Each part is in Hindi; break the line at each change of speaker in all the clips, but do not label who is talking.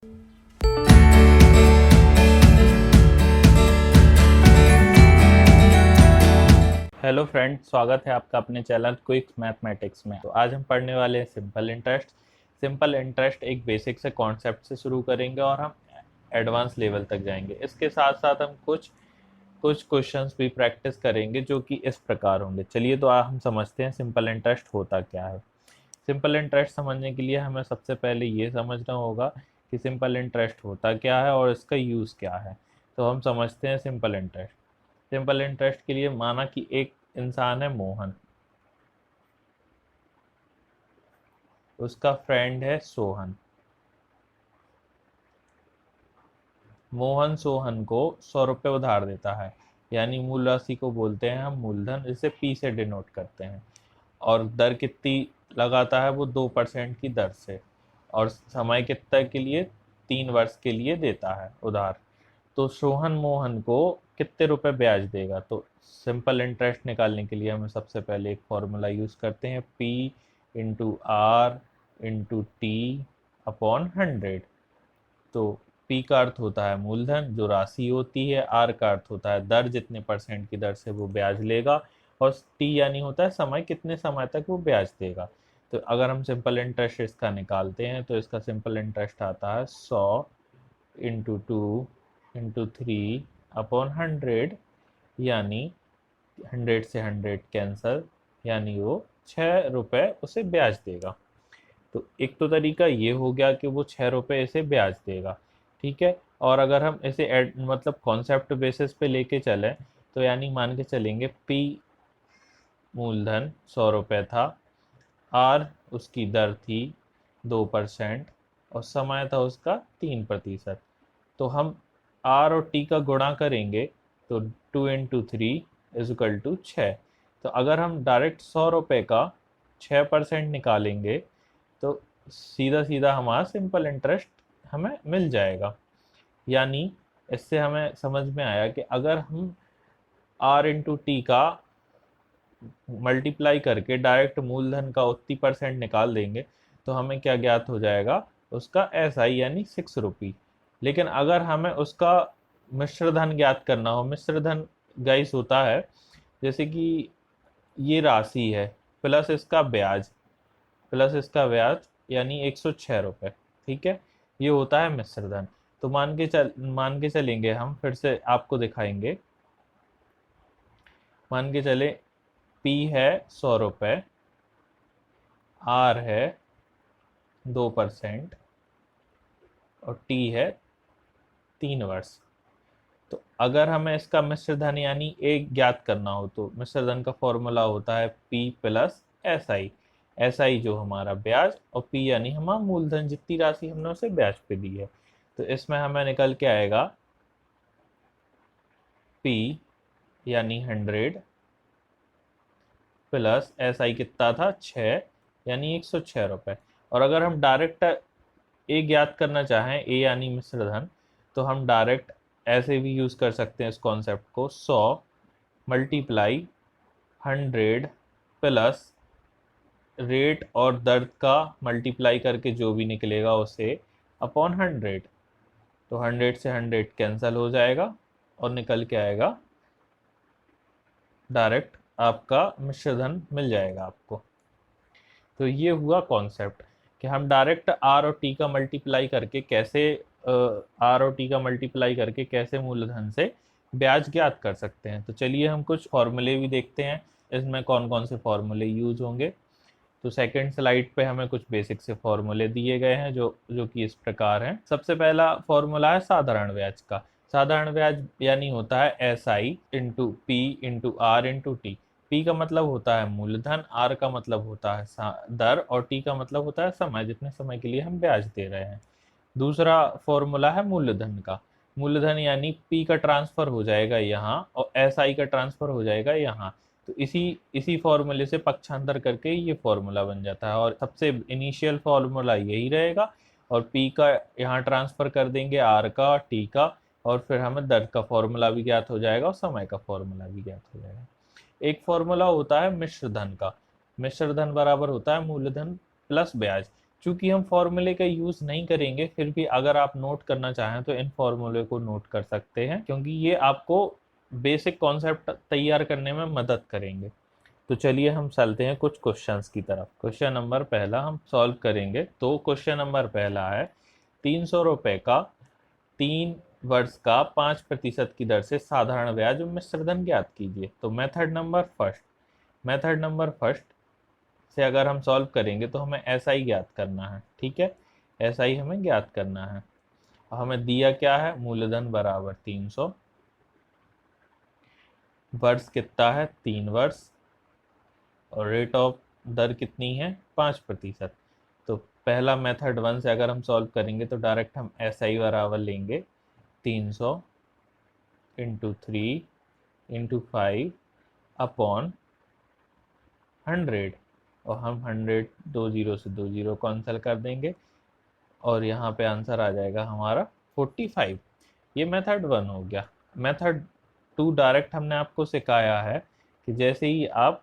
हेलो फ्रेंड, स्वागत है आपका अपने चैनल क्विक मैथमेटिक्स में। तो आज हम पढ़ने वाले हैं सिंपल इंटरेस्ट। सिंपल इंटरेस्ट एक बेसिक से कॉन्सेप्ट से शुरू करेंगे और हम एडवांस लेवल तक जाएंगे। इसके साथ साथ हम कुछ कुछ क्वेश्चंस भी प्रैक्टिस करेंगे जो कि इस प्रकार होंगे। चलिए तो हम समझते हैं सिंपल इंटरेस्ट होता क्या है। सिंपल इंटरेस्ट समझने के लिए हमें सबसे पहले ये समझना होगा कि सिंपल इंटरेस्ट होता क्या है और इसका यूज़ क्या है। तो हम समझते हैं सिंपल इंटरेस्ट। सिंपल इंटरेस्ट के लिए माना कि एक इंसान है मोहन, उसका फ्रेंड है सोहन। मोहन सोहन को 100 रुपये उधार देता है, यानी मूल राशि को बोलते हैं हम मूलधन, जिसे पी से डिनोट करते हैं। और दर कितनी लगाता है वो 2% की दर से, और समय कितने के लिए, 3 वर्ष के लिए देता है उधार। तो सोहन मोहन को कितने रुपए ब्याज देगा। तो सिंपल इंटरेस्ट निकालने के लिए हमें सबसे पहले एक फॉर्मूला यूज करते हैं, P into R into T upon 100। तो P का अर्थ होता है मूलधन जो राशि होती है, R का अर्थ होता है दर, जितने परसेंट की दर से वो ब्याज लेगा, और T यानी होता है समय, कितने समय तक वो ब्याज देगा। तो अगर हम सिंपल इंटरेस्ट इसका निकालते हैं तो इसका सिंपल इंटरेस्ट आता है 100 इंटू 2 इंटू 3 अपॉन 100, यानी 100 से 100 कैंसल, यानी वो 6 रुपये उसे ब्याज देगा। तो एक तो तरीका ये हो गया कि वो 6 रुपये इसे ब्याज देगा, ठीक है। और अगर हम इसे मतलब कॉन्सेप्ट बेसिस पे लेके चलें, तो यानी मान के चलेंगे P मूलधन 100 रुपये था, R उसकी दर थी 2% और समय था उसका 3%। तो हम R और T का गुणा करेंगे तो 2 इंटू 3 इजकल टू 6। तो अगर हम डायरेक्ट 100 रुपये का 6% निकालेंगे तो सीधा सीधा हमारा सिंपल इंटरेस्ट हमें मिल जाएगा। यानी इससे हमें समझ में आया कि अगर हम R इंटू टी का मल्टीप्लाई करके डायरेक्ट मूलधन का 80% निकाल देंगे तो हमें क्या ज्ञात हो जाएगा, उसका SI यानी 6 रुपी। लेकिन अगर हमें उसका मिश्र धन ज्ञात करना हो, मिश्र धन गाइस होता है जैसे कि ये राशि है प्लस इसका ब्याज, प्लस इसका ब्याज, यानी 106 रुपये, ठीक है। ये होता है मिश्र धन। तो मान के चलेंगे, हम फिर से आपको दिखाएंगे। मान के चले P है 100 रुपये, R है 2% और T है 3 वर्ष। तो अगर हमें इसका मिश्र धन यानी एक ज्ञात करना हो तो मिश्र धन का फॉर्मूला होता है P प्लस SI। SI जो हमारा ब्याज और P यानी हमारा मूलधन, जितनी राशि हमने उसे ब्याज पे दी है। तो इसमें हमें निकल के आएगा P यानी 100 प्लस SI कितना था 6, यानी 106 रुपये। और अगर हम डायरेक्ट ए ज्ञात करना चाहें, ए यानी मिश्र धन, तो हम डायरेक्ट ऐसे भी यूज कर सकते हैं इस कॉन्सेप्ट को, 100 मल्टीप्लाई 100 प्लस रेट और दर का मल्टीप्लाई करके जो भी निकलेगा उसे अपॉन 100। तो 100 से 100 कैंसिल हो जाएगा और निकल के आएगा डायरेक्ट आपका मिश्र धन मिल जाएगा आपको। तो ये हुआ कॉन्सेप्ट कि हम डायरेक्ट आर और टी का मल्टीप्लाई करके कैसे मूलधन से ब्याज ज्ञात कर सकते हैं। तो चलिए हम कुछ फॉर्मूले भी देखते हैं, इसमें कौन कौन से फॉर्मूले यूज होंगे। तो सेकंड स्लाइड पे हमें कुछ बेसिक से फॉर्मूले दिए गए हैं जो जो कि इस प्रकार हैं। सबसे पहला फॉर्मूला है साधारण ब्याज का। साधारण ब्याज यानी होता है SI into P into R into T. P का मतलब होता है मूलधन, R का मतलब होता है दर और T का मतलब होता है समय, जितने समय के लिए हम ब्याज दे रहे हैं। दूसरा फॉर्मूला है मूलधन का। मूलधन यानी P का ट्रांसफर हो जाएगा यहाँ और SI का ट्रांसफर हो जाएगा यहाँ। तो इसी इसी फॉर्मूले से पक्षांतर करके ये फॉर्मूला बन जाता है, और सबसे इनिशियल फॉर्मूला यही रहेगा। और P का यहाँ ट्रांसफर कर देंगे R का, T का, और फिर हमें दर का फॉर्मूला भी ज्ञात हो जाएगा और समय का फॉर्मूला भी ज्ञात हो जाएगा। एक फॉर्मूला होता है मिश्र धन का। मिश्र धन बराबर होता है मूलधन प्लस ब्याज। चूंकि हम फॉर्मूले का यूज नहीं करेंगे, फिर भी अगर आप नोट करना चाहें तो इन फॉर्मूले को नोट कर सकते हैं, क्योंकि ये आपको बेसिक कॉन्सेप्ट तैयार करने में मदद करेंगे। तो चलिए हम चलते हैं कुछ क्वेश्चंस की तरफ। क्वेश्चन नंबर पहला हम सॉल्व करेंगे। तो क्वेश्चन नंबर पहला है, 300 रुपए का 3 वर्ष का 5% की दर से साधारण ब्याज मिश्र धन ज्ञात कीजिए। तो मेथड नंबर फर्स्ट से अगर हम सॉल्व करेंगे तो हमें ऐसा ही ज्ञात करना है। ठीक है, ऐसा ही हमें ज्ञात करना है। हमें दिया क्या है, मूलधन बराबर 300, वर्ष कितना है 3 वर्ष, और रेट ऑफ दर कितनी है 5%। तो पहला मेथड 1 से अगर हम सॉल्व करेंगे तो डायरेक्ट हम ऐसा ही बराबर लेंगे 300 इंटू 3 इंटू 5 अपॉन 100, और हम 100 दो जीरो से दो जीरो कैंसिल कर देंगे, और यहाँ पे आंसर आ जाएगा हमारा 45। ये मेथड 1 हो गया। मेथड 2 डायरेक्ट हमने आपको सिखाया है कि जैसे ही आप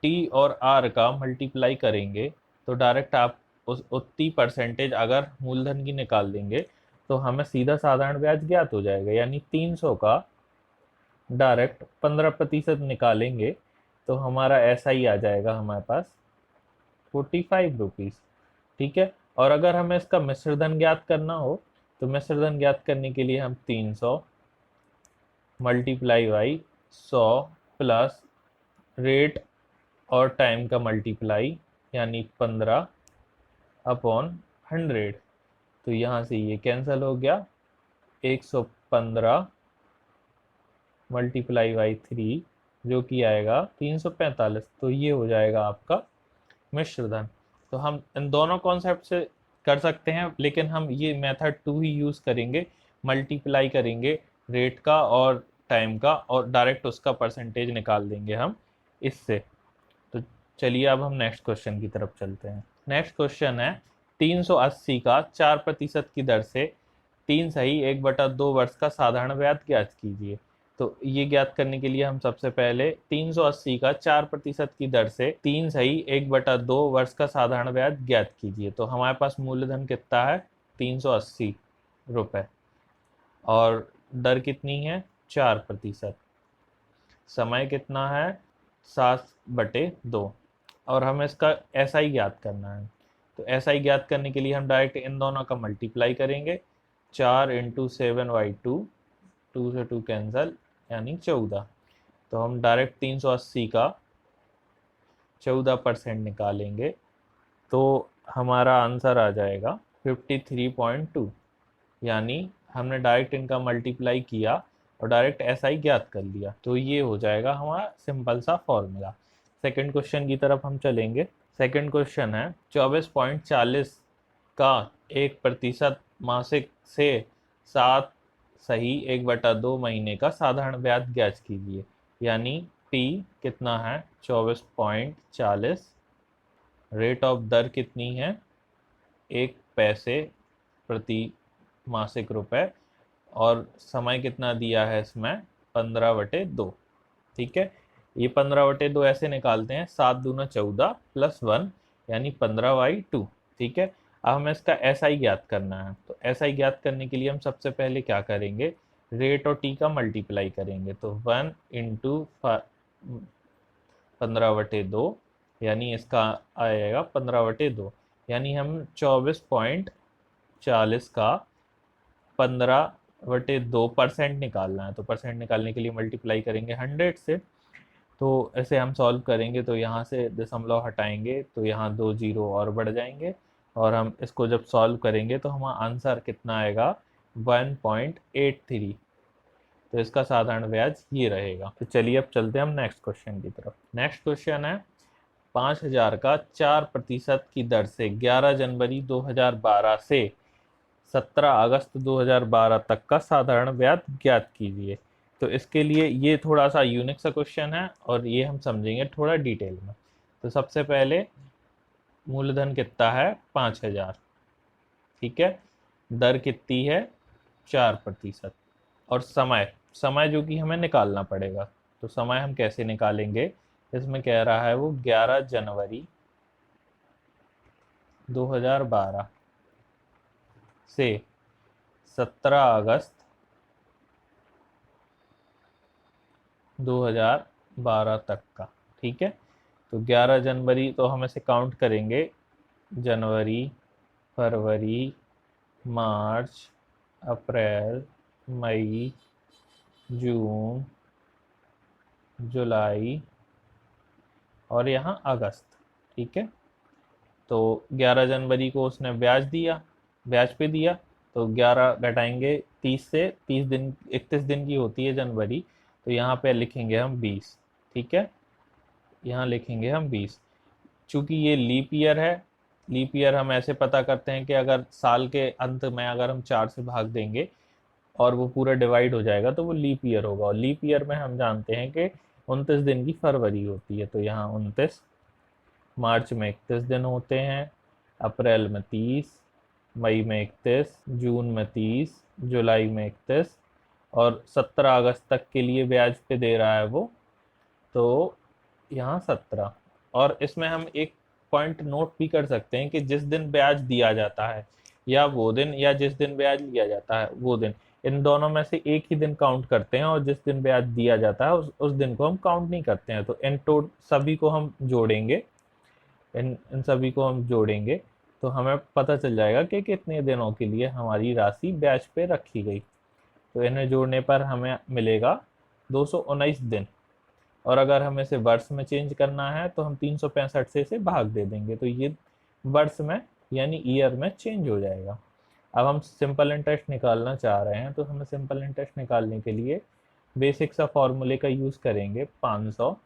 टी और आर का मल्टीप्लाई करेंगे तो डायरेक्ट आप उस उतनी परसेंटेज अगर मूलधन की निकाल देंगे तो हमें सीधा साधारण ब्याज ज्ञात हो जाएगा। यानी 300 का डायरेक्ट 15% निकालेंगे तो हमारा ऐसा ही आ जाएगा हमारे पास 45 रुपीज़। ठीक है, और अगर हमें इसका मिश्रधन ज्ञात करना हो तो मिश्रधन ज्ञात करने के लिए हम 300 मल्टीप्लाई बाई 100 प्लस रेट और टाइम का मल्टीप्लाई यानी 15 अपॉन 100। तो यहाँ से ये कैंसिल हो गया, 115 मल्टीप्लाई बाई 3 जो कि आएगा 345। तो ये हो जाएगा आपका मिश्रधन। तो हम इन दोनों कॉन्सेप्ट से कर सकते हैं, लेकिन हम ये मेथड 2 ही यूज़ करेंगे। मल्टीप्लाई करेंगे रेट का और टाइम का, और डायरेक्ट उसका परसेंटेज निकाल देंगे हम इससे। तो चलिए अब हम नेक्स्ट क्वेश्चन की तरफ चलते हैं। नेक्स्ट क्वेश्चन है, 380 का 4% की दर से 3 सही 1/2 वर्ष का साधारण ब्याज ज्ञात कीजिए। तो ये ज्ञात करने के लिए हम सबसे पहले 380 का 4% की दर से 3 सही 1/2 वर्ष का साधारण ब्याज ज्ञात कीजिए। तो हमारे पास मूलधन कितना है 380 रुपए, और दर कितनी है 4%, समय कितना है 7/2, और हमें इसका ऐसा ही ज्ञात करना है। तो ऐसा ही ज्ञात करने के लिए हम डायरेक्ट इन दोनों का मल्टीप्लाई करेंगे। 4 इंटू 7/2, 2 से 2 कैंसिल यानी 14। तो हम डायरेक्ट 380 का 14% निकालेंगे तो हमारा आंसर आ जाएगा 53.2। यानी हमने डायरेक्ट इनका मल्टीप्लाई किया और डायरेक्ट ऐसा ही ज्ञात कर लिया। तो ये हो जाएगा हमारा सिंपल सा फॉर्मूला। सेकंड क्वेश्चन की तरफ हम चलेंगे। सेकंड क्वेश्चन है, 24.40 का 1% मासिक से 7 सही 1/2 महीने का साधारण ब्याज ज्ञात कीजिए। यानी P कितना है 24.40, रेट ऑफ दर कितनी है 1 पैसे प्रति मासिक रुपए, और समय कितना दिया है इसमें 15/2। ठीक है, ये 15/2 ऐसे निकालते हैं, 7 दूना 14 प्लस 1 यानी 15/2। ठीक है, अब हमें इसका ऐसा ही ज्ञात करना है। तो ऐसा ही ज्ञात करने के लिए हम सबसे पहले क्या करेंगे, रेट और टी का मल्टीप्लाई करेंगे। तो 1 इंटू 15/2 यानी इसका आएगा 15/2। यानी हम 24.40 का 15/2% निकालना है। तो परसेंट निकालने के लिए मल्टीप्लाई करेंगे 100 से। तो ऐसे हम सॉल्व करेंगे तो यहाँ से दशमलव हटाएंगे तो यहाँ 2 जीरो और बढ़ जाएंगे, और हम इसको जब सॉल्व करेंगे तो हमारा आंसर कितना आएगा 1.83। तो इसका साधारण ब्याज ये रहेगा। तो चलिए अब चलते हैं हम नेक्स्ट क्वेश्चन की तरफ। नेक्स्ट क्वेश्चन है, 5000 का 4% की दर से 11 जनवरी 2012 से 17 अगस्त 2012 तक का साधारण ब्याज ज्ञात कीजिए। तो इसके लिए ये थोड़ा सा यूनिक सा क्वेश्चन है और ये हम समझेंगे थोड़ा डिटेल में। तो सबसे पहले मूलधन कितना है 5000, ठीक है, दर कितनी है 4%, और समय समय जो कि हमें निकालना पड़ेगा। तो समय हम कैसे निकालेंगे, इसमें कह रहा है वो 11 जनवरी 2012 से 17 अगस्त 2012 तक का। ठीक है, तो 11 जनवरी तो हम ऐसे काउंट करेंगे, जनवरी, फरवरी, मार्च, अप्रैल, मई, जून, जुलाई और यहाँ अगस्त। ठीक है, तो 11 जनवरी को उसने ब्याज दिया, ब्याज पे दिया, तो 11 घटाएंगे 30 से, 30 दिन 31 दिन की होती है जनवरी, तो यहाँ पे लिखेंगे हम 20। ठीक है, यहाँ लिखेंगे हम 20। चूंकि ये लीप ईयर है, लीप ईयर हम ऐसे पता करते हैं कि अगर साल के अंत में अगर हम 4 से भाग देंगे और वो पूरा डिवाइड हो जाएगा तो वो लीप ईयर होगा। और लीप ईयर में हम जानते हैं कि 29 दिन की फरवरी होती है, तो यहाँ 29, मार्च में 31 दिन होते हैं, अप्रैल में 30, मई में 31, जून में 30, जुलाई में 31 और 17 अगस्त तक के लिए ब्याज पे दे रहा है वो, तो यहाँ 17। और इसमें हम एक पॉइंट नोट भी कर सकते हैं कि जिस दिन ब्याज दिया जाता है या वो दिन, या जिस दिन ब्याज लिया जाता है वो दिन, इन दोनों में से एक ही दिन काउंट करते हैं और जिस दिन ब्याज दिया जाता है उस दिन को हम काउंट नहीं करते हैं। तो इन सभी को हम जोड़ेंगे, इन सभी को हम जोड़ेंगे तो हमें पता चल जाएगा कि कितने दिनों के लिए हमारी राशि ब्याज पे रखी गई। तो इन्हें जोड़ने पर हमें मिलेगा 219 दिन। और अगर हमें इसे वर्ष में चेंज करना है तो हम 365 से इसे भाग दे देंगे, तो ये वर्ष में यानी ईयर में चेंज हो जाएगा। अब हम सिंपल इंटरेस्ट निकालना चाह रहे हैं, तो हमें सिंपल इंटरेस्ट निकालने के लिए बेसिक सा फॉर्मूले का यूज़ करेंगे, 500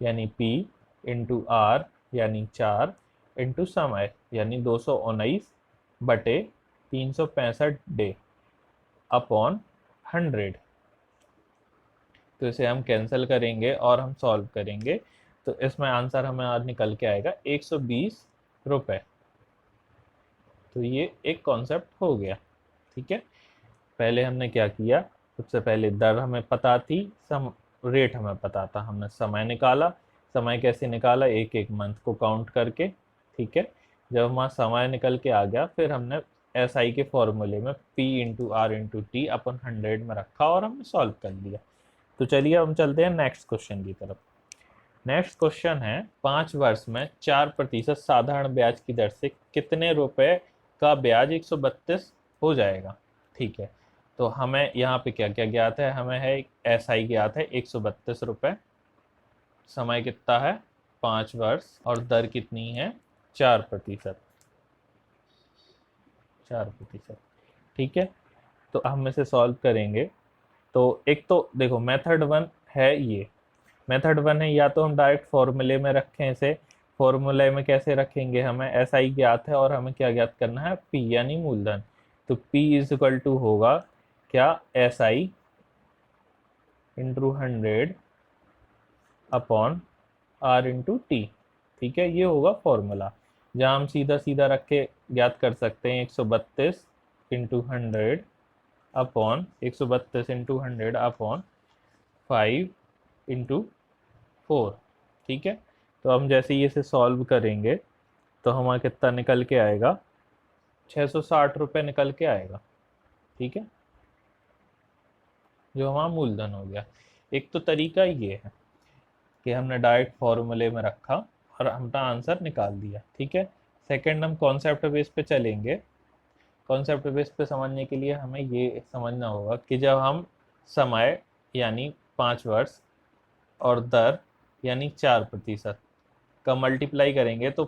यानी P इंटू आर यानी 4 इंटू समय यानी 219 बटे 365 डे अपॉन 100। तो इसे हम कैंसिल करेंगे और हम सॉल्व करेंगे, तो इसमें आंसर हमें आज निकल के आएगा 120 रुपये। तो ये एक कॉन्सेप्ट हो गया। ठीक है, पहले हमने क्या किया, सबसे पहले दर हमें पता थी, रेट हमें पता था, हमने समय निकाला। समय कैसे निकाला, एक एक मंथ को काउंट करके। ठीक है, जब हमारा समय निकल के आ गया फिर हमने SI के फॉर्मूले में P into R into T अपन 100 में रखा और हमने सॉल्व कर लिया। तो चलिए हम चलते हैं नेक्स्ट क्वेश्चन की तरफ। नेक्स्ट क्वेश्चन है, 5 वर्ष में 4% साधारण ब्याज की दर से कितने रुपए का ब्याज 132 हो जाएगा। ठीक है, तो हमें यहाँ पे क्या क्या ज्ञात है, हमें है SI ज्ञात है 132 रुपये, समय कितना है 5 वर्ष और दर कितनी है 4%। 4%। ठीक है, तो हम इसे सॉल्व करेंगे। तो एक तो देखो मेथड 1 है, ये मेथड 1 है, या तो हम डायरेक्ट फॉर्मूले में रखें इसे। फॉर्मूले में कैसे रखेंगे, हमें SI ज्ञात है और हमें क्या ज्ञात करना है, P यानी मूलधन। तो P इज इक्वल टू होगा क्या, SI into 100 upon R into T. ठीक है, ये होगा फॉर्मूला जहाँ हम सीधा सीधा रख के ज्ञात कर सकते हैं 132 into 100 upon 132 into 100 upon 5 into 4। ठीक है, तो हम जैसे ही इसे सॉल्व करेंगे तो हमारा कितना निकल के आएगा, 660 रुपये निकल के आएगा। ठीक है, जो हमारा मूलधन हो गया। एक तो तरीका ये है कि हमने डायरेक्ट फॉर्मूले में रखा और हमने आंसर निकाल दिया। ठीक है, सेकंड हम कॉन्सेप्ट बेस पे चलेंगे। कॉन्सेप्ट बेस पे समझने के लिए हमें ये समझना होगा कि जब हम समय यानी 5 वर्ष और दर यानी 4% का मल्टीप्लाई करेंगे तो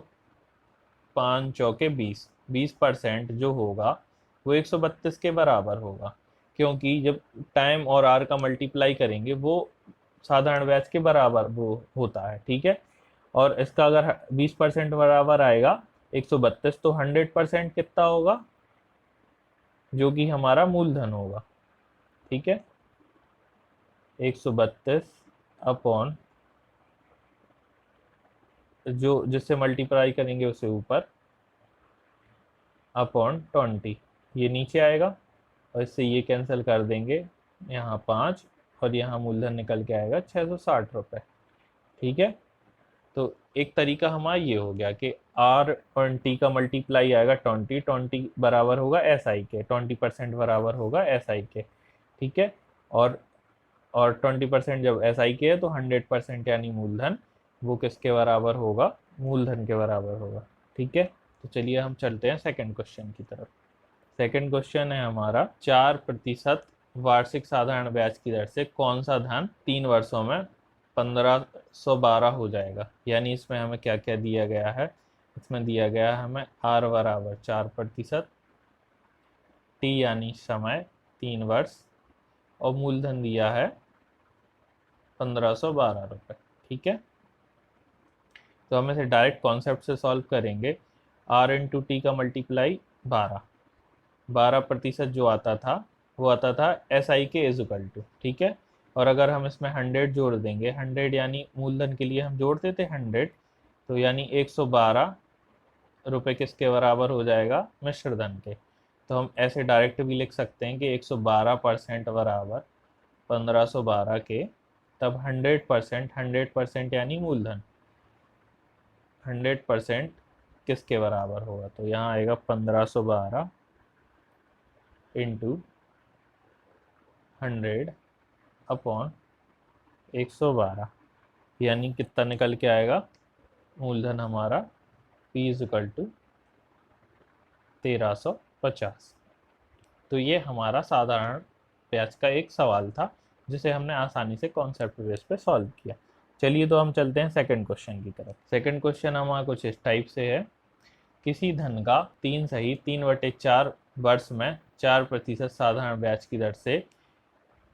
5 चौके 20, 20% जो होगा वो 132 के बराबर होगा, क्योंकि जब टाइम और आर का मल्टीप्लाई करेंगे वो साधारण ब्याज के बराबर वो होता है। ठीक है, और इसका अगर 20% बराबर आएगा 132, तो 100% कितना होगा, जो कि हमारा मूलधन होगा। ठीक है, 132 अपॉन जो जिससे मल्टीप्लाई करेंगे उसे ऊपर अपॉन 20, ये नीचे आएगा और इससे ये कैंसिल कर देंगे, यहाँ 5 और यहाँ मूलधन निकल के आएगा 660 रुपये। ठीक है, तो एक तरीका हमारा ये हो गया कि आर और टी का मल्टीप्लाई आएगा 20 बराबर होगा एस आई के, 20% बराबर होगा एस आई के, ठीक है। और 20% जब एस आई के है तो 100% यानी मूलधन वो किसके बराबर होगा, मूलधन के बराबर होगा, ठीक है। तो चलिए हम चलते हैं सेकंड क्वेश्चन की तरफ। सेकंड क्वेश्चन है हमारा 4% वार्षिक साधारण ब्याज की दर से कौन सा धन 3 वर्षों में 1512 हो जाएगा। यानी इसमें हमें क्या क्या दिया गया है, इसमें दिया गया है हमें आर बराबर 4%, टी यानी समय 3 वर्ष, और मूलधन दिया है 1512 रुपये, ठीक है। तो हम इसे डायरेक्ट कॉन्सेप्ट से सॉल्व करेंगे। आर इंटू टी का मल्टीप्लाई 12% जो आता था वो आता था एस आई के इजकल टू, ठीक है। और अगर हम इसमें 100 जोड़ देंगे, 100 यानी मूलधन के लिए हम जोड़ते थे 100, तो यानी 112 रुपये किसके बराबर हो जाएगा, मिश्र धन के। तो हम ऐसे डायरेक्ट भी लिख सकते हैं कि 112% बराबर 1512 के, तब 100%, 100% यानी मूलधन 100% किसके बराबर होगा, तो यहाँ आएगा 1512 इंटू 100 अपॉन 112, यानी कितना निकल के आएगा, मूलधन हमारा P इजकल टू 1350। तो ये हमारा साधारण ब्याज का एक सवाल था जिसे हमने आसानी से कॉन्सेप्ट बेस पे सॉल्व किया। चलिए तो हम चलते हैं सेकंड क्वेश्चन की तरफ। सेकंड क्वेश्चन हमारा कुछ इस टाइप से है, किसी धन का 3/4 वर्ष में 4% साधारण ब्याज की दर से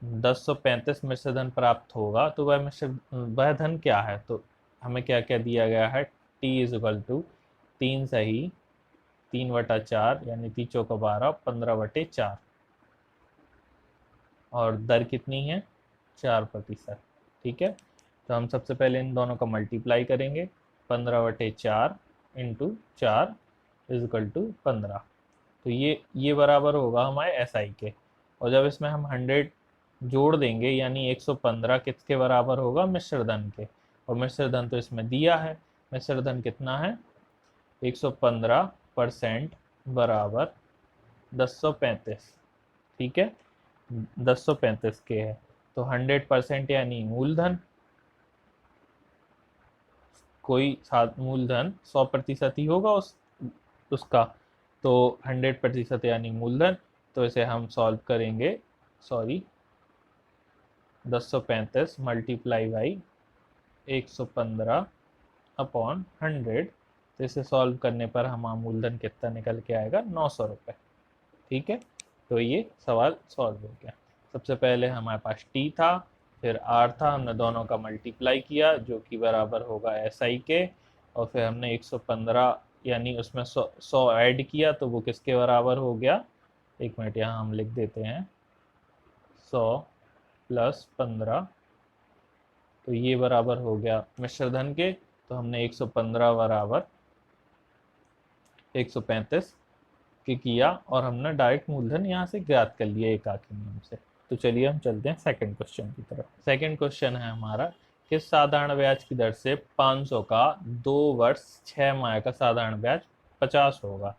1035 मिश्र धन प्राप्त होगा, तो वह धन क्या है। तो हमें क्या क्या दिया गया है, टी इजकल टू 3/4 यानी 3×4 15/4, और दर कितनी है 4%, ठीक है। तो हम सबसे पहले इन दोनों का मल्टीप्लाई करेंगे, 15/4 इंटू 4 इजकल टू 15। तो ये बराबर होगा हमारे एस आई के, और जब इसमें हम 100 जोड़ देंगे यानी 115 किसके बराबर होगा, मिश्र धन के। और मिश्र धन तो इसमें दिया है, मिश्र धन कितना है 115% बराबर 1035, ठीक है, 1035 के है। तो 100% यानी मूलधन, कोई मूलधन 100% ही होगा उसका, तो 100% यानी मूलधन। तो इसे हम सॉल्व करेंगे, सॉरी 1035 मल्टीप्लाई बाई 115 अपॉन 100। तो इसे सॉल्व करने पर हमारा मूलधन कितना निकल के आएगा, 900 रुपये, ठीक है। तो ये सवाल सॉल्व हो गया। सबसे पहले हमारे पास टी था, फिर आर था, हमने दोनों का मल्टीप्लाई किया जो कि बराबर होगा एस आई के, और फिर हमने 115 यानी उसमें 100 ऐड किया तो वो किसके बराबर हो गया, 1 मिनट यहाँ हम लिख देते हैं, 100 + 15, तो ये बराबर हो गया मिश्र धन के। तो हमने 115 बराबर 135 के किया, और हमने डायरेक्ट मूलधन यहाँ से ज्ञात कर लिया एक आके नियम से। तो चलिए हम चलते हैं सेकंड क्वेश्चन की तरफ। सेकंड क्वेश्चन है हमारा, किस साधारण ब्याज की दर से 500 का 2 वर्ष 6 माह का साधारण ब्याज 50 होगा।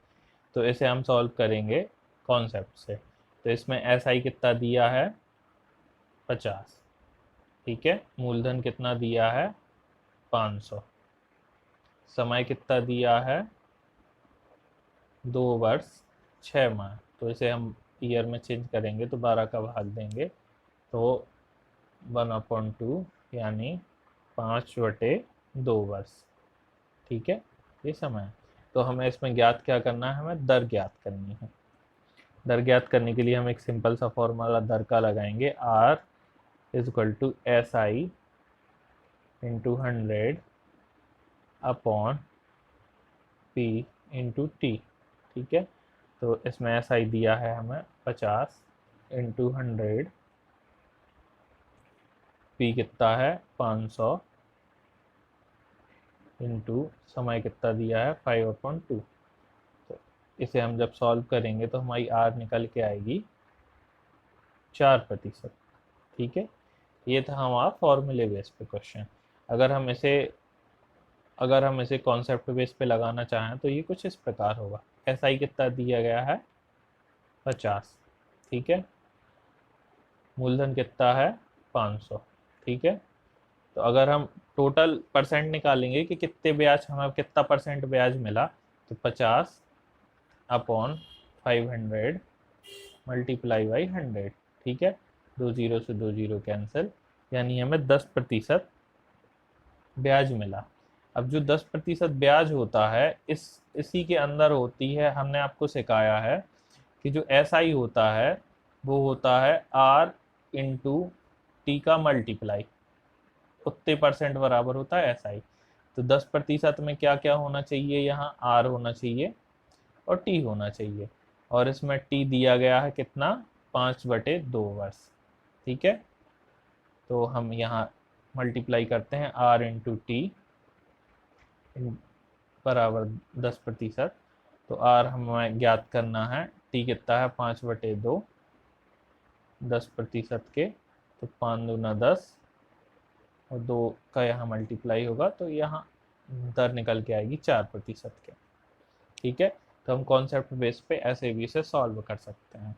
तो इसे हम सॉल्व करेंगे कॉन्सेप्ट से। तो इसमें एस आई कितना दिया है 50, ठीक है, मूलधन कितना दिया है 500, समय कितना दिया है 2 वर्ष 6 माह। तो इसे हम ईयर में चेंज करेंगे तो 12 का भाग देंगे तो 1/2 यानी 5/2 वर्ष, ठीक है, ये समय है। तो हमें इसमें ज्ञात क्या करना है, हमें दर ज्ञात करनी है। दर ज्ञात करने के लिए हम एक सिंपल सा फॉर्मूला दर का लगाएंगे, R equal to S I into 100 upon P into T, ठीक है। तो इसमें एस आई दिया है हमें 50 इंटू 100, पी कितना है 500 इंटू समय कितना दिया है 5/2। तो इसे हम जब सॉल्व करेंगे तो हमारी आर निकल के आएगी 4%, ठीक है। ये था हमारा फॉर्मूले बेस पे क्वेश्चन। अगर हम इसे अगर हम इसे कॉन्सेप्ट बेस पे लगाना चाहें तो ये कुछ इस प्रकार होगा। SI कितना दिया गया है 50, ठीक है, मूलधन कितना है 500, ठीक है। तो अगर हम टोटल परसेंट निकालेंगे कि कितने ब्याज, हमें कितना परसेंट ब्याज मिला, तो 50 अपॉन 500 मल्टीप्लाई बाई 100, ठीक है, 2 जीरो से 2 जीरो कैंसिल, यानी हमें 10% ब्याज मिला। अब जो 10% ब्याज होता है इसी के अंदर होती है, हमने आपको सिखाया है कि जो SI होता है वो होता है R इंटू टी का मल्टीप्लाई, उतने परसेंट बराबर होता है SI। तो 10% में क्या क्या होना चाहिए, यहाँ R होना चाहिए और T होना चाहिए, और इसमें T दिया गया है कितना 5/2 वर्ष, ठीक है। तो हम यहाँ मल्टीप्लाई करते हैं R इंटू टी बराबर 10%। तो R हमें ज्ञात करना है, T कितना है 5/2 10% के, तो 5 दूना 10 और 2 का यहाँ मल्टीप्लाई होगा, तो यहाँ दर निकल के आएगी 4% के, ठीक है। तो हम कॉन्सेप्ट बेस पे ऐसे भी इसे सॉल्व कर सकते हैं।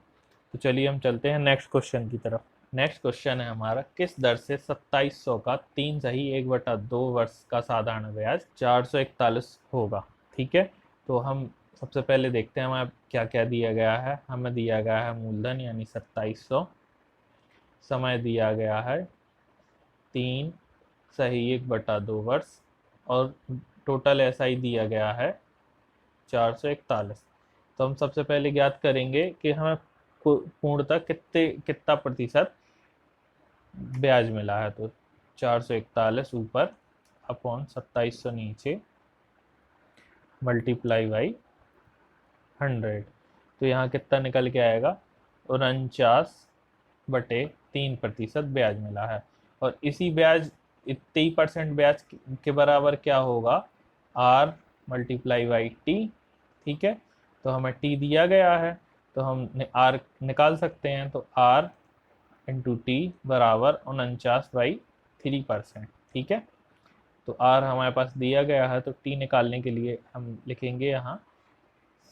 तो चलिए हम चलते हैं नेक्स्ट क्वेश्चन की तरफ। नेक्स्ट क्वेश्चन है हमारा, किस दर से 2700 का 3 सही 1/2 वर्ष का साधारण ब्याज 441 होगा, ठीक है। तो हम सबसे पहले देखते हैं हमें क्या क्या दिया गया है। हमें दिया गया है मूलधन यानी 2700, समय दिया गया है 3 सही 1/2 वर्ष, और टोटल SI दिया गया है 441। तो हम सबसे पहले ज्ञात करेंगे कि हमें पूर्णतः कितना प्रतिशत ब्याज मिला है। तो 441 ऊपर अपॉन 2700 नीचे मल्टीप्लाई बाई 100, तो यहाँ कितना निकल के आएगा 49/3% ब्याज मिला है। और इसी ब्याज 23% ब्याज के बराबर क्या होगा, R मल्टीप्लाई बाई T, ठीक है। तो हमें T दिया गया है तो हम R निकाल सकते हैं, तो R इंटू टी बराबर 49/3%, ठीक है। तो R हमारे पास दिया गया है, तो T निकालने के लिए हम लिखेंगे यहाँ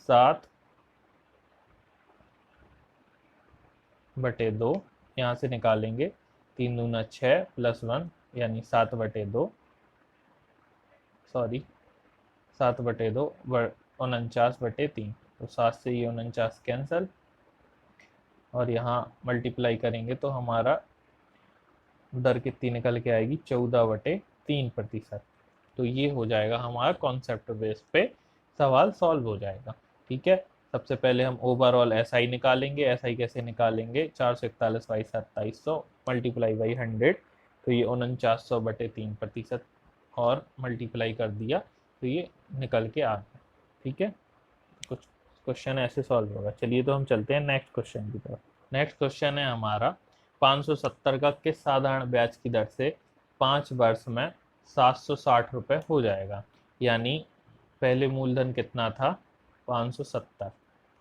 7/2, यहाँ से निकालेंगे 3 दूना 6 प्लस 1 यानी 7/2, सॉरी 7/2 49/3, तो 7 से ये 49 कैंसल, और यहाँ मल्टीप्लाई करेंगे तो हमारा दर कितनी निकल के आएगी 14/3%। तो ये हो जाएगा हमारा कॉन्सेप्ट बेस पे सवाल सॉल्व हो जाएगा, ठीक है। सबसे पहले हम ओवरऑल SI निकालेंगे। SI कैसे निकालेंगे, 441/2700 मल्टीप्लाई बाई 100, तो ये 4900/3% और मल्टीप्लाई कर दिया तो ये निकल के आ गया, ठीक है। कुछ क्वेश्चन ऐसे सॉल्व होगा। चलिए तो हम चलते हैं नेक्स्ट क्वेश्चन की तरफ। नेक्स्ट क्वेश्चन है हमारा, 570 का किस साधारण ब्याज की दर से 5 वर्ष में 760 रुपये हो जाएगा। यानी पहले मूलधन कितना था 570,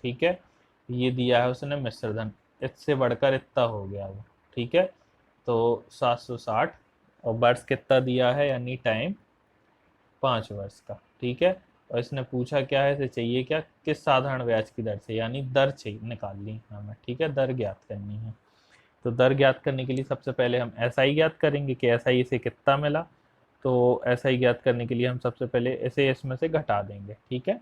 ठीक है, ये दिया है उसने मिश्र धन, इससे बढ़कर इतना हो गया वो, ठीक है। तो 760 और वर्ष कितना दिया है यानी टाइम 5 वर्ष का, ठीक है। और इसने पूछा क्या है, इसे चाहिए क्या, किस साधारण ब्याज की दर से, यानी दर चाहिए निकालनी है हमें, ठीक है, दर ज्ञात करनी है। तो दर ज्ञात करने के लिए सबसे पहले हम SI ज्ञात करेंगे कि SI इसे कितना मिला। तो SI ज्ञात करने के लिए हम सबसे पहले इसे इसमें से घटा देंगे, ठीक है,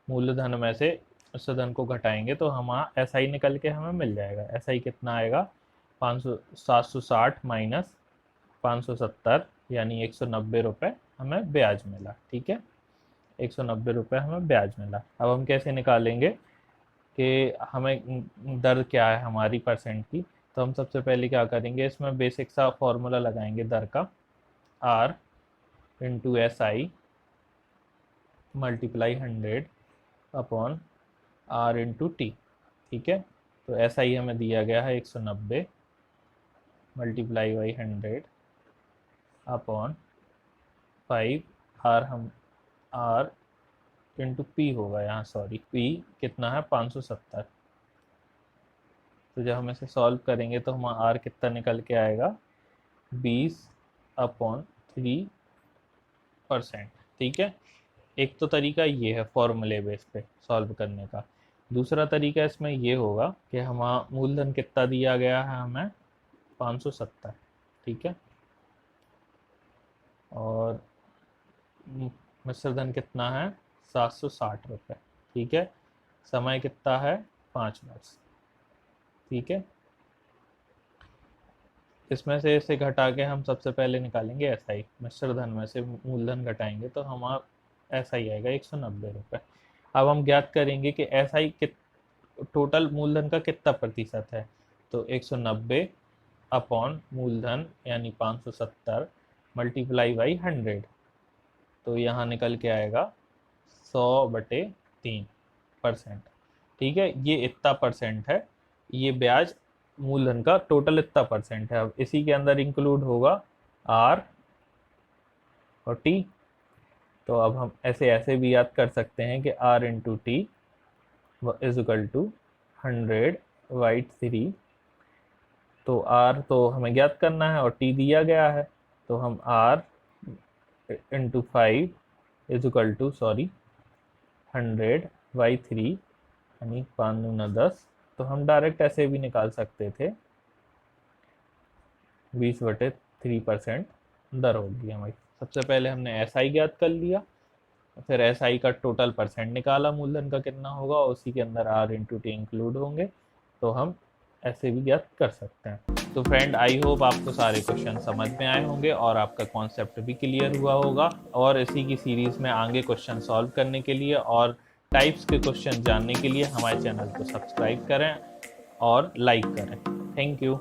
मूलधन में से उस धन को घटाएंगे तो हमारा SI निकल के हमें मिल जाएगा। SI कितना आएगा 760 माइनस 570 यानी 190 रुपये हमें ब्याज मिला, ठीक है, 190 रुपये हमें ब्याज मिला। अब हम कैसे निकालेंगे कि हमें दर क्या है हमारी परसेंट की। तो हम सबसे पहले क्या करेंगे, इसमें बेसिक सा फॉर्मूला लगाएंगे दर का, R into SI multiply 100 upon R into T, ठीक है। तो SI हमें दिया गया है 190 मल्टीप्लाई बाई 100 अपॉन 5, R हम R इंटू पी होगा यहाँ, सॉरी P कितना है 570। तो जब हम इसे सॉल्व करेंगे तो हमारा R कितना निकल के आएगा 20/3%, ठीक है, एक तो तरीका ये है फॉर्मूले बेस पे सॉल्व करने का। दूसरा तरीका इसमें ये होगा कि हम मूलधन कितना दिया गया है हमें 570, ठीक है, और मिश्र धन कितना है 760 रुपये, ठीक है, समय कितना है 5 वर्ष, ठीक है। इसमें से इसे घटा के हम सबसे पहले निकालेंगे एसआई, मिश्र धन में से मूलधन घटाएंगे तो हमारा एसआई आएगा 190 रुपये। अब हम ज्ञात करेंगे कि एसआई टोटल मूलधन का कितना प्रतिशत है, तो 190 अपॉन मूलधन यानी 570 मल्टीप्लाई बाई 100, तो यहाँ निकल के आएगा 100/3%, ठीक है। ये इतना परसेंट है, ये ब्याज मूलधन का टोटल इतना परसेंट है। अब इसी के अंदर इंक्लूड होगा आर और टी, तो अब हम ऐसे भी याद कर सकते हैं कि R into T is equal to 100/3, तो आर तो हमें ज्ञात करना है और टी दिया गया है, तो हम R into 5 is equal to 100/3 यानी 5 दूना 10, तो हम डायरेक्ट ऐसे भी निकाल सकते थे 20/3% दर होगी हमारी। सबसे पहले हमने एसआई ज्ञात कर लिया, फिर एसआई का टोटल परसेंट निकाला मूलधन का कितना होगा, और उसी के अंदर आर इंटू टी इंक्लूड होंगे, तो हम ऐसे भी ज्ञात कर सकते हैं। तो फ्रेंड, आई होप आपको सारे क्वेश्चन समझ में आए होंगे और आपका कॉन्सेप्ट भी क्लियर हुआ होगा। और इसी की सीरीज़ में आगे क्वेश्चन सॉल्व करने के लिए और टाइप्स के क्वेश्चन जानने के लिए हमारे चैनल को सब्सक्राइब करें और लाइक करें। Thank you.